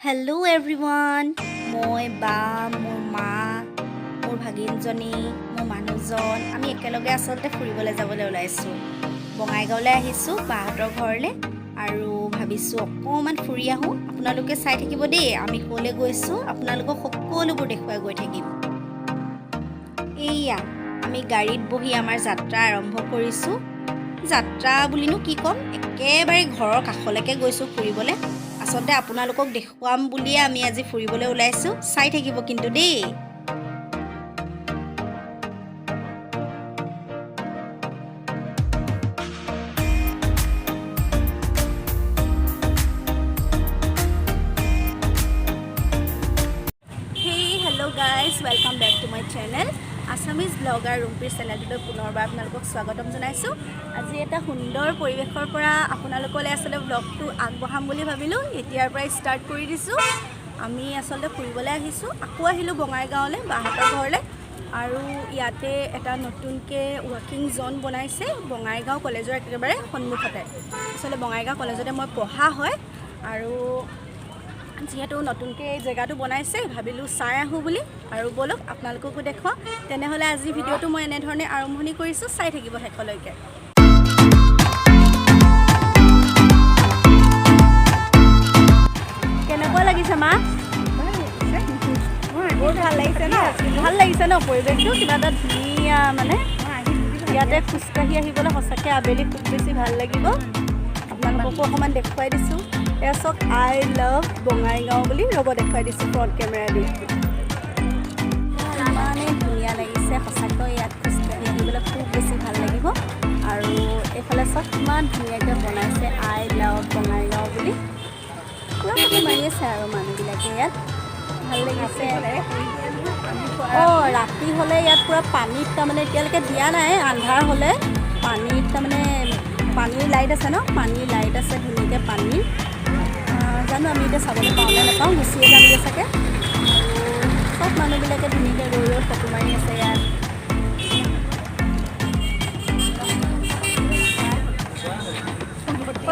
Hello everyone, মই বা মোৰ মা মোৰ ভাগিনজনী মোৰ মানুহজন আমি একেলগে আসলতে ফুৰিবলৈ যাবলৈ ওলাইছো বঙাইগাঁৱলৈ আহিছো বাহঁতৰ ঘৰলে আৰু ভাবিছো অকমান ফুৰি আহো আপোনালোকে চাই থাকিব দেই আমি ক'লে গৈছো আপোনালোকক সকলোবোৰ দেখুৱাই গৈ থাকিম এইয়া আমি গাড়ীত বহি আমাৰ যাত্ৰা আৰম্ভ কৰিছো যাত্ৰা বুলিনো কি ক'ম একেবাৰে ঘৰৰ কাষলৈকে গৈছো ফুৰিবলৈ আসলতে আপোনালোকক দেখুৱাম বুলিয়ে আমি আজি ফুৰিবলৈ ওলাইছো চাই থাকিব কিন্তু দেই Hello guys, welcome back to my channel. Assamese blogger Rumpee চেনেলটোলৈ পুনৰবাৰ আপোনালোকক স্বাগতম জনাইছো। আজি এটা সুন্দৰ পৰিৱেশৰ পৰা আপোনালোকলৈ আসলে ব্লগটো আগবঢ়াম বুলি ভাবিলো। এতিয়াৰ পৰা ষ্টাৰ্ট কৰি দিছো। আমি আসলে ফুৰিবলৈ আহিছো। আকৌ আহিলো বঙাইগাঁৱলৈ বাহঁতৰ ঘৰলৈ আৰু ইয়াতে এটা নতুনকৈ ৱাকিং জোন বনাইছে বঙাইগাঁও কলেজৰ একেবাৰে সন্মুখতে। আসলে বঙাইগাঁও কলেজতে মই পঢ়া হয় আৰু যেহেতু নতুনকৈ এই জেগাটো বনাইছে ভাবিলোঁ চাই আহোঁ বুলি আৰু বলক আপোনালোককো দেখুৱাওঁ তেনেহ'লে আজি ভিডিঅ'টো মই এনেধৰণে আৰম্ভণি কৰিছোঁ চাই থাকিব শেষলৈকে কেনেকুৱা লাগিছে মা বহুত ভাল লাগিছে ন পৰিৱেশটো কিবা এটা ধুনীয়া মানে ইয়াতে খোজকাঢ়ি আহিবলৈ সঁচাকৈ আবেলি খুব বেছি ভাল লাগিব আপোনালোককো অকণমান দেখুৱাই দিছোঁ এয়া চাওক আই লাভ বঙাইগাঁও বুলি ৰ'ব দেখুৱাই দিছোঁ ফ্ৰণ্ট কেমেৰা দি ইমানেই ধুনীয়া লাগিছে সঁচাকৈ ইয়াত খোজকাঢ়ি আহিবলৈ খুব বেছি ভাল লাগিব আৰু এইফালে চাওক ইমান ধুনীয়াকৈ বনাইছে আই লাভ বঙাইগাঁও বুলি পূৰা ফটো মাৰি আছে আৰু মানুহবিলাকে ইয়াত ভাল লাগিছে অঁ ৰাতি হ'লে ইয়াত পূৰা পানীত তাৰমানে এতিয়ালৈকে দিয়া নাই আন্ধাৰ হ'লে পানীত তাৰমানে পানীৰ লাইট আছে ন পানীৰ লাইট আছে ধুনীয়াকৈ পানীৰ জানো আমি এতিয়া চাবলৈ পাওঁনে নাপাওঁ গুচিয়ে যামগৈ চাগে আৰু চব মানুহবিলাকে ধুনীয়াকৈ ৰৈ ৰৈ ফটো মাৰি আছে ইয়াত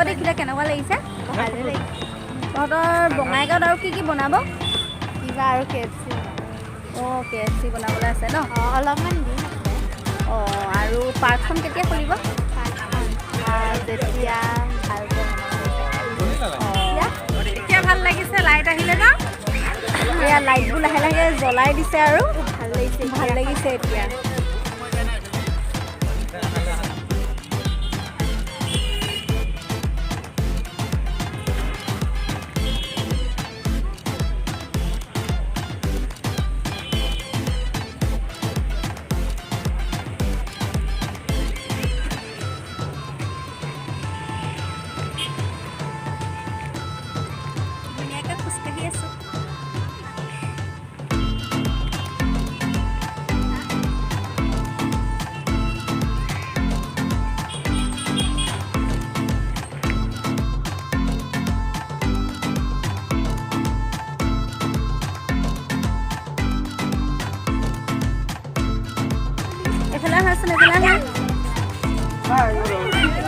দেখিলে কেনেকুৱা লাগিছে ভালেই লাগিছে তহঁতৰ বঙাইগাঁৱত আৰু কি বনাব পিজ্জা আৰু KFC অঁ KFC বনাবলৈ আছে ন অলপমান দিন আছে অঁ আৰু পাৰ্কখন কেতিয়া খুলিব যেতিয়া ভালকৈ এতিয়া ভাল লাগিছে লাইট আহিলে ন এয়া লাইটবোৰ লাহে লাহে জ্বলাই দিছে আৰু ভাল লাগিছে এতিয়া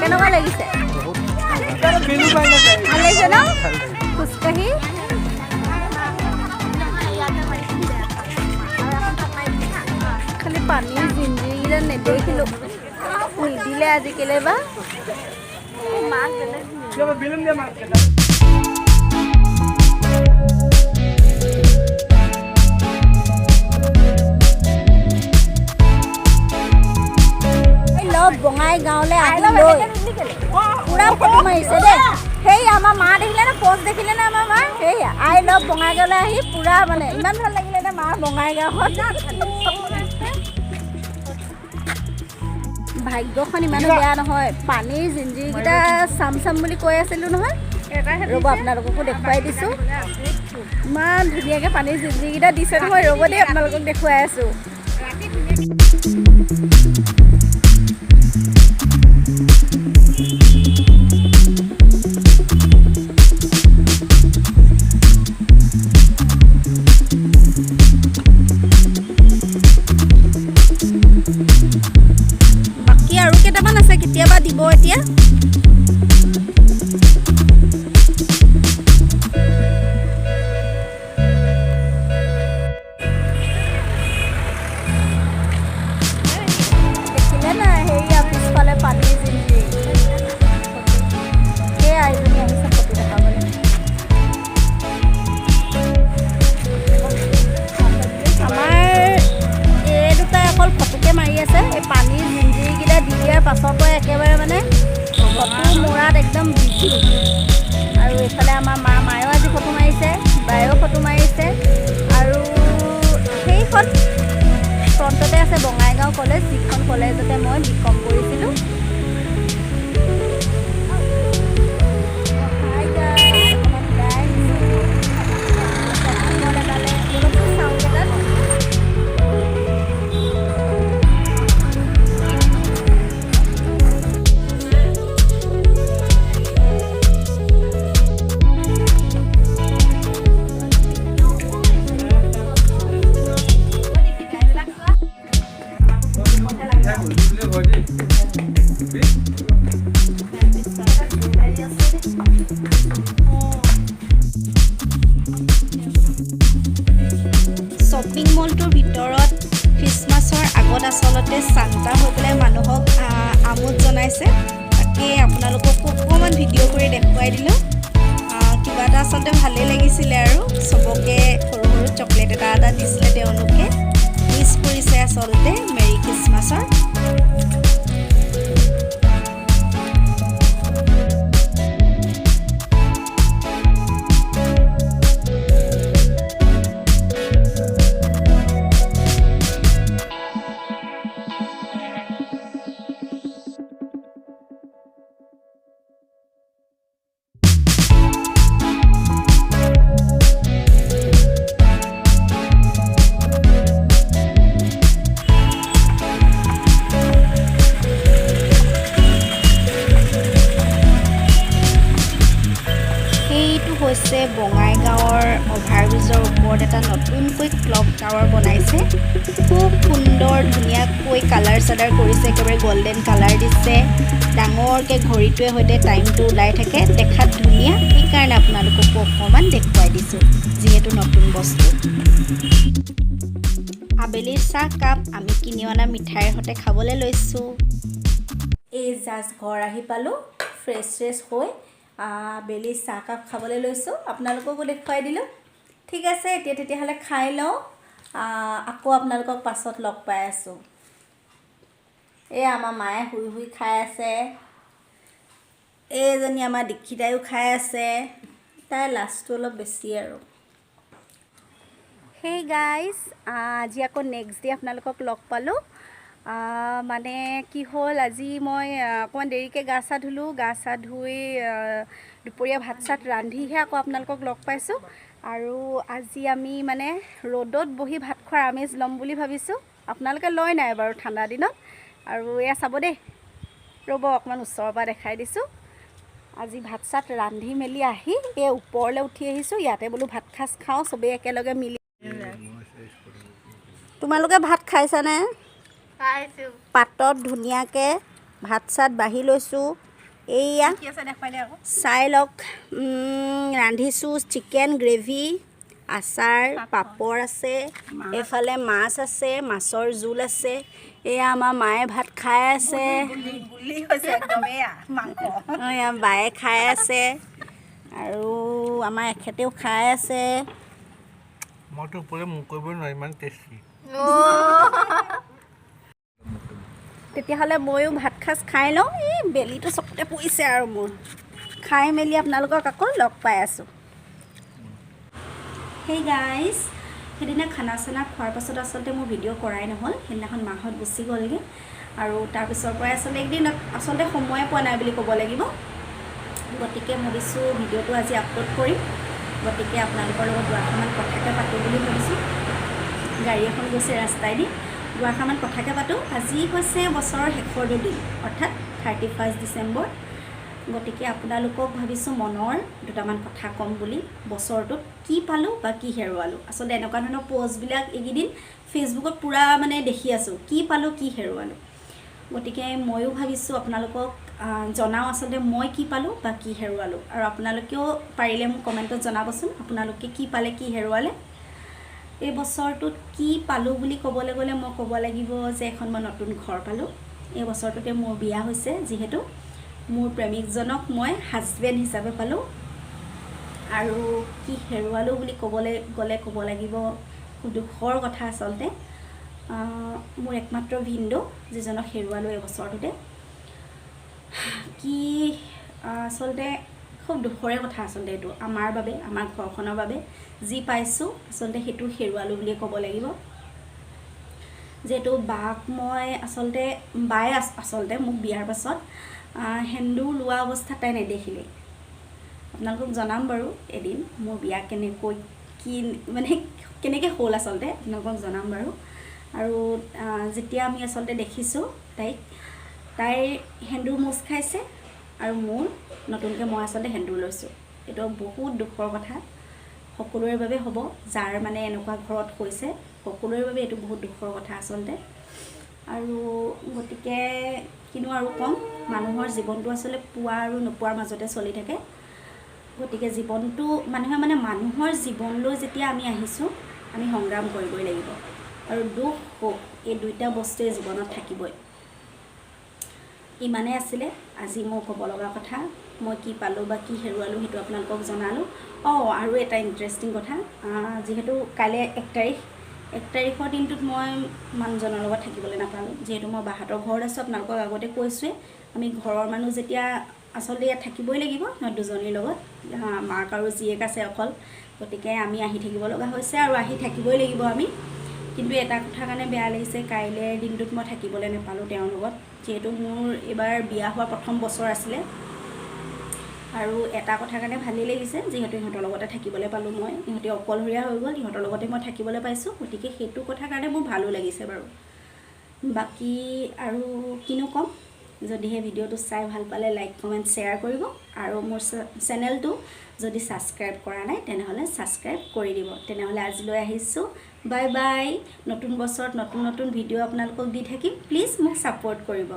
কেনেকুৱা লাগিছে ভাল লাগিছে ন খোজকাঢ়ি খালি পানীৰ জিঞ্জিৰকেইটা নেদেখিলোঁ নিদিলে আজিকালি বা বঙাইগাঁৱলৈ আহি লৈ পূৰা ফটো মাৰিছে দেই সেই আমাৰ মা দেখিলে নে পষ্ট দেখিলে নে আমাৰ মা সেই আই লাভ বঙাইগাঁৱলৈ আহি পূৰা মানে ইমান ভাল লাগিলে নে মাৰ বঙাইগাঁৱত ভাগ্যখন ইমানো বেয়া নহয় পানীৰ জিঞ্জিৰকেইটা চাম বুলি কৈ আছিলোঁ নহয় ৰ'ব আপোনালোককো দেখুৱাই দিছোঁ ইমান ধুনীয়াকৈ পানীৰ জিঞ্জিৰকেইটা দিছে নহয় ৰ'ব দেই আপোনালোকক দেখুৱাই আছোঁ বাকী আৰু কেইটামান আছে কেতিয়াবা দিব এতিয়া ফ্ৰণ্টত ফ্ৰণ্টতে আছে বঙাইগাঁও কলেজ, যিখন কলেজতে মই বিকম কৰিছিলোঁ। শ্বপিং মলটোৰ ভিতৰত খ্ৰীষ্টমাছৰ আগত আচলতে চান্তা হৈ পেলাই মানুহক আমোদ জনাইছে। তাকে আপোনালোকক অকণমান ভিডিঅ' কৰি দেখুৱাই দিলোঁ। কিবা এটা আচলতে ভালেই লাগিছিলে আৰু চবকে সৰু সৰু চকলেট এটা দিছিলে তেওঁলোকে। মিছ কৰিছে আচলতে মেৰী খ্ৰীষ্টমাছৰ। হৈছে বঙাইগাঁৱৰ অভাৰব্ৰিজৰ ওপৰত এটা নতুনকৈ ক্লক টাৱাৰ বনাইছে। খুব সুন্দৰ ধুনীয়াকৈ কালাৰ চালাৰ কৰিছে, একেবাৰে গল্ডেন কালাৰ দিছে। ডাঙৰকৈ ঘড়ীটোৱে সৈতে টাইমটো ওলাই থাকে, দেখাত ধুনীয়া। সেইকাৰণে আপোনালোককো অকণমান দেখুৱাই দিছোঁ, যিহেতু নতুন বস্তু। আবেলিৰ চাহ কাপ আমি কিনি অনা মিঠাইৰ সৈতে খাবলৈ লৈছোঁ। এই জাষ্ট ঘৰ আহি পালোঁ, ফ্ৰেছ হৈ আবেলি চাহকাপ খাবলৈ লৈছোঁ। আপোনালোককো দেখুৱাই দিলোঁ। ঠিক আছে, এতিয়া তেতিয়াহ'লে খাই লওঁ, আকৌ আপোনালোকক পাছত লগ পাই আছোঁ। এই আমাৰ মায়ে শুই শুই খাই আছে। এইজনী আমাৰ দীক্ষিতায়ো খাই আছে। তাই লাজটো অলপ বেছি আৰু। হেই গাইজ, আজি আকৌ নেক্সট ডে আপোনালোকক লগ পালোঁ। মানে কি হ'ল, আজি মই অকণমান দেৰিকৈ গা চা ধুলোঁ। গা চা ধুই দুপৰীয়া ভাত চাত ৰান্ধিহে আকৌ আপোনালোকক লগ পাইছোঁ। আৰু আজি আমি মানে ৰ'দত বহি ভাত খোৱাৰ আমেজ ল'ম বুলি ভাবিছোঁ। আপোনালোকে লয় নাই বাৰু ঠাণ্ডা দিনত? আৰু এয়া চাব দেই, ৰ'ব অকণমান ওচৰৰ পৰা দেখাই দিছোঁ। আজি ভাত চাত ৰান্ধি মেলি আহি এই ওপৰলৈ উঠি আহিছোঁ। ইয়াতে বোলো ভাত সাজ খাওঁ চবেই একেলগে মিলি। তোমালোকে ভাত খাইছানে? পাতত ধুনীয়াকৈ ভাত চাত বাঢ়ি লৈছোঁ। এইয়া চাই লওক, ৰান্ধিছোঁ চিকেন গ্ৰেভি, আচাৰ, পাপৰ আছে, এইফালে মাছ আছে, মাছৰ জোল আছে। এয়া আমাৰ মায়ে ভাত খাই আছে, এয়া বায়ে খাই আছে, আৰু আমাৰ এখেতেও খাই আছে। মইতো ওপৰে মুখ কৰিবই নোৱাৰিম, ইমান টেষ্টি। তেতিয়াহ'লে ময়ো ভাত সাজ খাই লওঁ। এই বেলিটো চকুতে পৰিছে আৰু মোৰ। খাই মেলি আপোনালোকক আকৌ লগ পাই আছোঁ। হেই গাইজ, সেইদিনা খানা চানা খোৱাৰ পাছত আচলতে মোৰ ভিডিঅ' কৰাই নহ'ল। সেইদিনাখন মাহঁত গুচি গ'লগৈ, আৰু তাৰপিছৰ পৰাই আচলতে একদিন আচলতে সময়ে পোৱা নাই বুলি ক'ব লাগিব। গতিকে ভাবিছোঁ ভিডিঅ'টো আজি আপলোড কৰিম। গতিকে আপোনালোকৰ লগত দুআষাৰমান কথাকে পাতোঁ বুলি ভাবিছোঁ। গাড়ী এখন গৈছে ৰাস্তাইদি, দুআষাৰমান কথাকে পাতোঁ। আজি হৈছে বছৰৰ শেষৰ দুদিন, অৰ্থাৎ 31 ডিচেম্বৰ। গতিকে আপোনালোকক ভাবিছোঁ মনৰ দুটামান কথা ক'ম বুলি। বছৰটোত কি পালোঁ বা কি হেৰুৱালোঁ। আচলতে এনেকুৱা ধৰণৰ পষ্টবিলাক এইকেইদিন ফেচবুকত পূৰা মানে দেখি আছোঁ, কি পালোঁ কি হেৰুৱালোঁ। গতিকে ময়ো ভাবিছোঁ আপোনালোকক জনাওঁ আচলতে মই কি পালোঁ বা কি হেৰুৱালোঁ। আৰু আপোনালোকেও পাৰিলে মোক কমেণ্টত জনাবচোন, আপোনালোকে কি পালে কি হেৰুৱালে। এই বছৰটোত কি পালোঁ বুলি ক'বলৈ গ'লে মই ক'ব লাগিব যে এখন মই নতুন ঘৰ পালোঁ। এই বছৰটোতে মোৰ বিয়া হৈছে, যিহেতু মোৰ প্ৰেমিকজনক মই হাজবেণ্ড হিচাপে পালোঁ। আৰু কি হেৰুৱালোঁ বুলি ক'বলৈ গ'লে ক'ব লাগিব খুব দুখৰ কথা আচলতে। মোৰ একমাত্ৰ ভিনদেউ, যিজনক হেৰুৱালোঁ এই বছৰটোতে। কি আচলতে খুব দুখৰে কথা আচলতে এইটো আমাৰ বাবে, আমাৰ ঘৰখনৰ বাবে। যি পাইছোঁ আচলতে সেইটো হেৰুৱালোঁ বুলিয়ে ক'ব লাগিব। যিহেতু বাক মই আচলতে বায়ে আচলতে মোক বিয়াৰ পাছত সেন্দুৰ লোৱা অৱস্থাত তাই নেদেখিলে। আপোনালোকক জনাম বাৰু এদিন মোৰ বিয়া কেনেকৈ কি মানে কেনেকৈ হ'ল আচলতে আপোনালোকক জনাম বাৰু। আৰু যেতিয়া আমি আচলতে দেখিছোঁ তাইৰ সেন্দুৰ মোচ খাইছে আৰু মোৰ নতুনকৈ মই আচলতে সেন্দুৰ লৈছোঁ। এইটো বহুত দুখৰ কথা, সকলোৰে বাবে হ'ব, যাৰ মানে এনেকুৱা ঘৰত হৈছে সকলোৰে বাবে এইটো বহুত দুখৰ কথা আচলতে। আৰু গতিকে কিনো আৰু ক'ম, মানুহৰ জীৱনটো আচলতে পোৱা আৰু নোপোৱাৰ মাজতে চলি থাকে। গতিকে জীৱনটো মানুহৰ জীৱনলৈ যেতিয়া আমি আহিছোঁ আমি সংগ্ৰাম কৰিবই লাগিব, আৰু দুখ সুখ এই দুইটা বস্তুৱে জীৱনত থাকিবই। ইমানেই আছিলে আজি মোৰ ক'ব লগা কথা। মই কি পালোঁ বা কি হেৰুৱালোঁ সেইটো আপোনালোকক জনালোঁ। আৰু এটা ইণ্টাৰেষ্টিং কথা, যিহেতু কাইলৈ 1 তাৰিখৰ দিনটোত মই মানুহজনৰ লগত থাকিবলৈ নাপালোঁ। যিহেতু মই বাহঁতৰ ঘৰত আছোঁ, আপোনালোকক আগতে কৈছোঁৱে, আমি ঘৰৰ মানুহ যেতিয়া আচলতে ইয়াত থাকিবই লাগিব, সিহঁত দুজনীৰ লগত, মাক আৰু জীয়েক আছে অকল। গতিকে আমি আহি থাকিব লগা হৈছে আৰু আহি থাকিবই লাগিব আমি। কিন্তু এটা কথা কাৰণে বেয়া লাগিছে, কাইলৈ দিনটোত মই থাকিবলৈ নাপালোঁ তেওঁৰ লগত। যিহেতু মোৰ এইবাৰ বিয়া হোৱা প্ৰথম বছৰ আছিলে, আৰু এটা কথাৰ কাৰণে ভালেই লাগিছে, যিহেতু ইহঁতৰ লগতে থাকিবলৈ পালোঁ মই। ইহঁতে অকলশৰীয়া হৈ গ'ল, ইহঁতৰ লগতে মই থাকিবলৈ পাইছোঁ। গতিকে সেইটো কথাৰ কাৰণে মোৰ ভালো লাগিছে বাৰু। বাকী আৰু কিনো ক'ম, যদিহে ভিডিঅ'টো চাই ভাল পালে লাইক কমেণ্ট শ্বেয়াৰ কৰিব, আৰু মোৰ চেনেলটো যদি ছাবস্ক্ৰাইব কৰা নাই তেনেহ'লে ছাবস্ক্ৰাইব কৰি দিব। তেনেহ'লে আজিলৈ আহিছোঁ, বাই বাই। নতুন বছৰত নতুন ভিডিঅ' আপোনালোকক দি থাকিম, প্লিজ মোক ছাপোৰ্ট কৰিব।